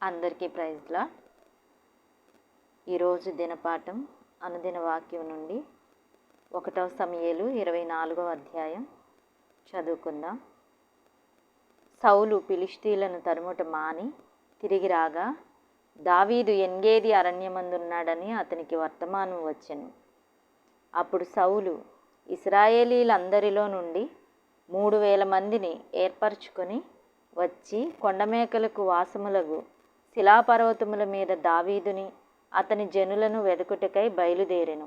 అందరికీ ప్రైజ్లా. ఈరోజు దినపాఠం అనుదిన వాక్యం నుండి 1 సమూయేలు 24వ అధ్యాయం చదువుకుందాం. సౌలు ఫిలిష్తీయులను తరుముట మాని తిరిగి రాగా దావీదు ఎన్గేది అరణ్యమందున్నాడని అతనికి వర్తమానం వచ్చెను. అప్పుడు సౌలు ఇశ్రాయేలీలందరిలో నుండి 3000 మందిని ఏర్పరచుకొని వచ్చి కొండమేకలకు వాసములగు శిలాపర్వతముల మీద దావీదుని అతని జనులను వెదకుటకై బయలుదేరెను.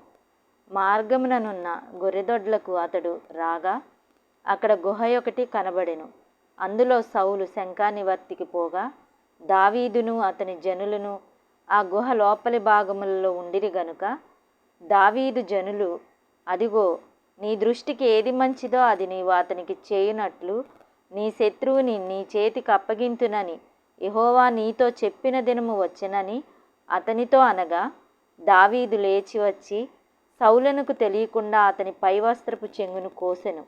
మార్గముననున్న గొర్రెదొడ్లకు అతడు రాగా అక్కడ గుహ ఒకటి కనబడెను. అందులో సౌలు శంఖానివర్తికి పోగా దావీదును అతని జనులను ఆ గుహ లోపలి భాగములలో ఉండిరి గనుక దావీదు జనులు, అదిగో, నీ దృష్టికి ఏది మంచిదో అది నీవు అతనికి చేయునట్లు నీ శత్రువుని నీ చేతికి అప్పగింతునని యెహోవా నీతో చెప్పిన దినము వచ్చెనని అతనితో అనగా, దావీదు లేచి వచ్చి సౌలునకు తెలియకుండా అతని పైవస్త్రపు చెంగును కోసెను.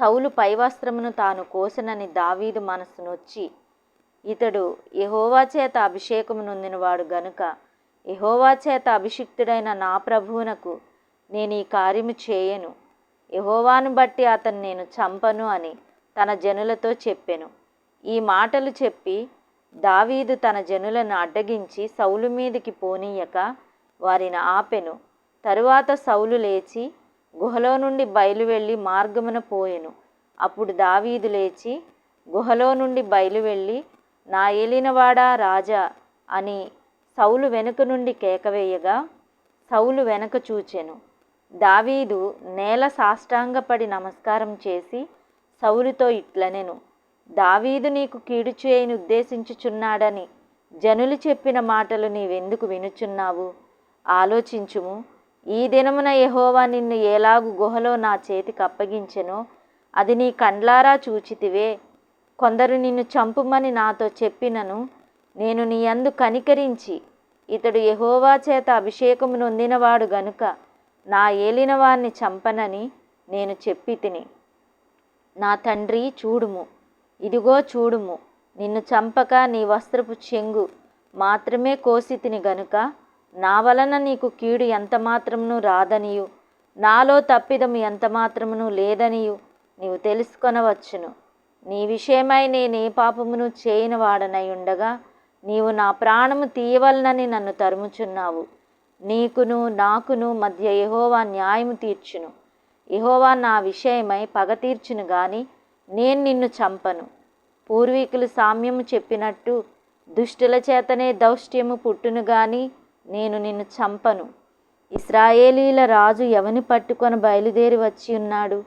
సౌలు పైవస్త్రమును తాను కోసెనని దావీదు మనసు నొచ్చి, ఇతడు యెహోవా చేత అభిషేకము నొందినవాడు గనుక యెహోవా చేత అభిషిక్తుడైన నా ప్రభువునకు నేను ఈ కార్యము చేయను, యెహోవాను బట్టి అతను నేను చంపను అని తన జనులతో చెప్పెను. ఈ మాటలు చెప్పి దావీదు తన జనులను అడ్డగించి సౌలు మీదికి పోనీయక వారిని ఆపెను. తరువాత సౌలు లేచి గుహలో నుండి బయలు వెళ్ళి మార్గమున పోయెను. అప్పుడు దావీదు లేచి గుహలో నుండి బయలు వెళ్ళి, నా ఏలినవాడా రాజా అని సౌలు వెనుక నుండి కేకవేయగా సౌలు వెనక చూచెను. దావీదు నేల సాష్టాంగపడి నమస్కారం చేసి సౌలుతో ఇట్లనెను, దావీదు నీకు కీడు చేయని ఉద్దేశించుచున్నాడని జనులు చెప్పిన మాటలు నీవెందుకు వినుచున్నావు? ఆలోచించుము. ఈ దినమున యెహోవా నిన్ను ఎలాగు గుహలో నా చేతికి అప్పగించెనో అది నీ కండ్లారా చూచితివే. కొందరు నిన్ను చంపుమని నాతో చెప్పినను నేను నీ యందు కనికరించి ఇతడు యెహోవా చేత అభిషేకము నొందినవాడు గనుక నా ఏలినవాణ్ణి చంపనని నేను చెప్పి తిని. నా తండ్రి, చూడుము, ఇదిగో చూడుము, నిన్ను చంపక నీ వస్త్రపు చెంగు మాత్రమే కోసి తిని గనుక నా వలన నీకు కీడు ఎంత మాత్రమును రాదనియు నాలో తప్పిదము ఎంత మాత్రమును లేదనియు నీవు తెలుసుకొనవచ్చును. నీ విషయమై నేనే పాపమును చేయని వాడనై ఉండగా నీవు నా ప్రాణము తీయవలనని నన్ను తరుముచున్నావు. నీకును నాకును మధ్య యెహోవా న్యాయము తీర్చును. యెహోవా నా విషయమై పగ తీర్చును గాని నేను నిన్ను చంపను. పూర్వీకులు సామ్యము చెప్పినట్టు దుష్టుల చేతనే దౌష్ట్యము పుట్టును గాని నేను నిన్ను చంపను. ఇశ్రాయేలీల రాజు ఎవని పట్టుకొని బయలుదేరి వచ్చి ఉన్నాడు?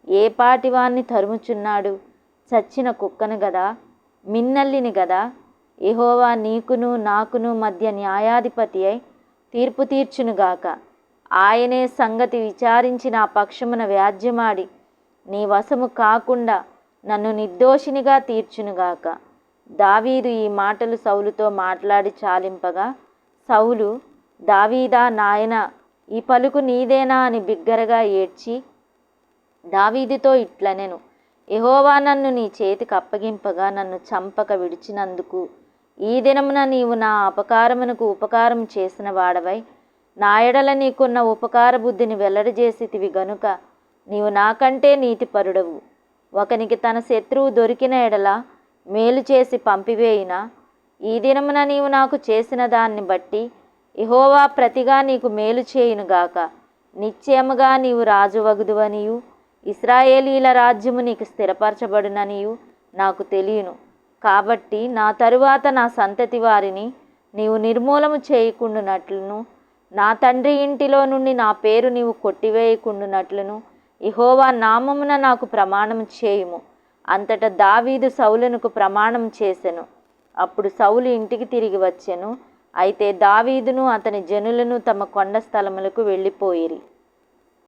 ఏ పాటివాన్ని తరుముచున్నాడు? చచ్చిన కుక్కను గదా, మిన్నల్లిని గదా? యెహోవా నీకును నాకును మధ్య న్యాయాధిపతి అయి తీర్పు తీర్చునుగాక. ఆయనే సంగతి విచారించి నా పక్షమున వ్యాజ్యమాడి నీ వశము కాకుండా నన్ను నిర్దోషినిగా తీర్చునుగాక. దావీదు ఈ మాటలు సౌలుతో మాట్లాడి చాలింపగా సౌలు, దావీదా నాయనా, ఈ పలుకు నీదేనా అని బిగ్గరగా ఏడ్చి దావీదుతో ఇట్లనెను, యెహోవా నన్ను నీ చేతికి అప్పగింపగా నన్ను చంపక విడిచినందుకు ఈ దినమున నీవు నా అపకారమునకు ఉపకారం చేసిన వాడవై నా ఎడల నీకున్న ఉపకార బుద్ధిని వెల్లడిచేసితివి గనుక నీవు నాకంటే నీతిపరుడవు. ఒకనికి తన శత్రువు దొరికిన ఎడల మేలు చేసి పంపివేయినా ఈ దినమున నీవు నాకు చేసిన దాన్ని బట్టి యెహోవా ప్రతిగా నీకు మేలు చేయునుగాక. నిశ్చయముగా నీవు రాజువగుదువనియు ఇశ్రాయేలీల రాజ్యము నీకు స్థిరపరచబడుననియు నాకు తెలియను. కాబట్టి నా తరువాత నా సంతతి వారిని నీవు నిర్మూలము చేయకుండునట్లును నా తండ్రి ఇంటిలో నుండి నా పేరు నీవు కొట్టివేయకుండునట్లును యెహోవా నామమున నాకు ప్రమాణం చేయుము. అంతటా దావీదు సౌలునకు ప్రమాణం చేసెను. అప్పుడు సౌలు ఇంటికి తిరిగి వచ్చెను. అయితే దావీదును అతని జనులను తమ కొండ స్థలములకు వెళ్ళిపోయిరి.